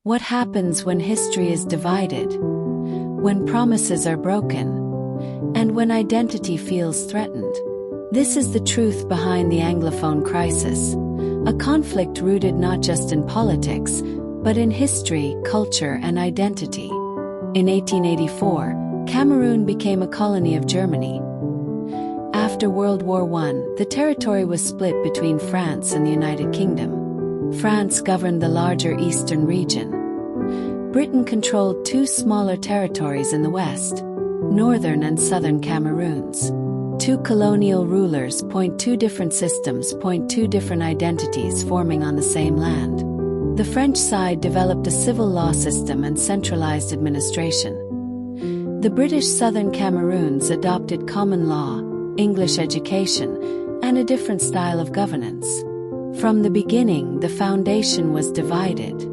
What happens when history is divided, when promises are broken, and when identity feels threatened? This is the truth behind the Anglophone crisis, a conflict rooted not just in politics, but in history, culture, and identity. In 1884, Cameroon became a colony of Germany. After World War I, the territory was split between France and the United Kingdom. France governed the larger eastern region. Britain controlled two smaller territories in the west, northern and southern Cameroons. Two colonial rulers point two different systems, point two different identities forming on the same land. The French side developed a civil law system and centralized administration. The British southern Cameroons adopted common law, English education, and a different style of governance. From the beginning, the foundation was divided.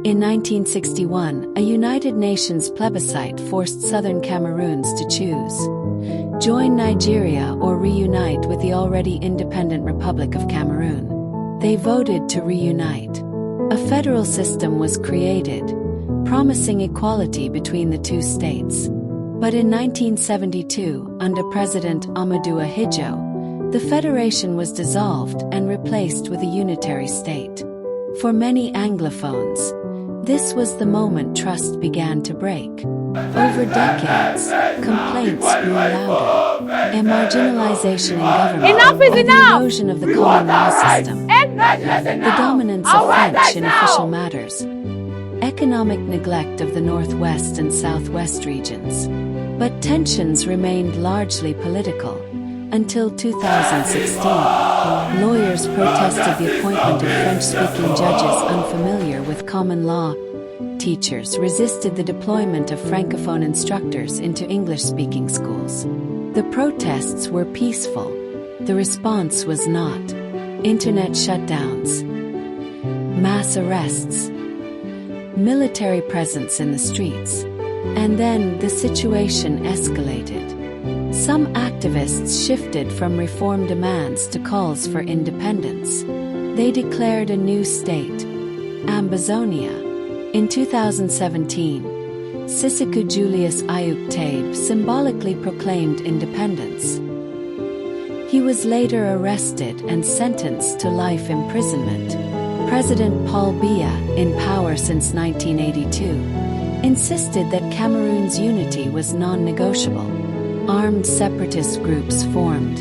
In 1961, a United Nations plebiscite forced southern Cameroons to choose: join Nigeria or reunite with the already independent Republic of Cameroon. They voted to reunite. A federal system was created, promising equality between the two states. But in 1972, under President Ahmadou Ahidjo, the federation was dissolved and replaced with a unitary state. For many Anglophones, this was the moment trust began to break. Over decades, complaints grew louder. A marginalization in government, the erosion of the common law system, the dominance of French in official matters, economic neglect of the northwest and southwest regions. But tensions remained largely political. Until 2016, lawyers protested the appointment of French-speaking judges unfamiliar with common law. Teachers resisted the deployment of Francophone instructors into English-speaking schools. The protests were peaceful. The response was not. Internet shutdowns, mass arrests, military presence in the streets. And then the situation escalated. Some activists shifted from reform demands to calls for independence. They declared a new state, Ambazonia. In 2017, Sisiku Julius Ayuk Tabe symbolically proclaimed independence. He was later arrested and sentenced to life imprisonment. President Paul Biya, in power since 1982, insisted that Cameroon's unity was non-negotiable. Armed separatist groups formed.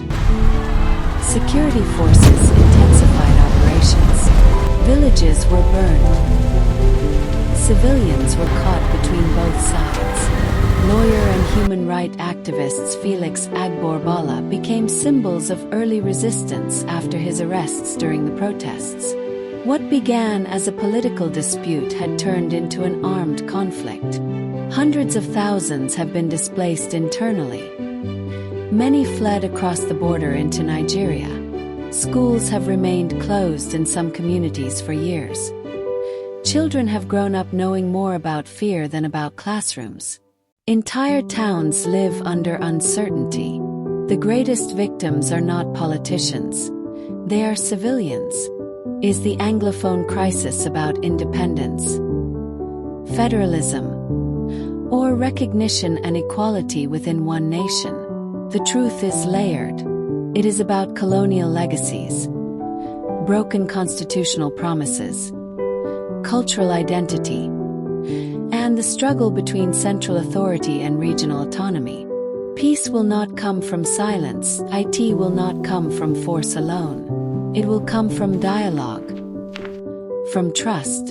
Security forces intensified operations. Villages were burned. Civilians were caught between both sides. Lawyer and human rights activists Felix Agbor Balla became symbols of early resistance after his arrests during the protests. What began as a political dispute had turned into an armed conflict. Hundreds of thousands have been displaced internally. Many fled across the border into Nigeria. Schools have remained closed in some communities for years. Children have grown up knowing more about fear than about classrooms. Entire towns live under uncertainty. The greatest victims are not politicians. They are civilians. Is the Anglophone crisis about independence, federalism, or recognition and equality within one nation? The truth is layered. It is about colonial legacies, broken constitutional promises, cultural identity, and the struggle between central authority and regional autonomy. Peace will not come from silence. It will not come from force alone. It will come from dialogue, from trust,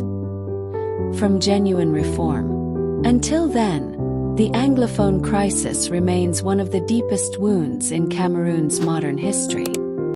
from genuine reform. Until then, the Anglophone crisis remains one of the deepest wounds in Cameroon's modern history.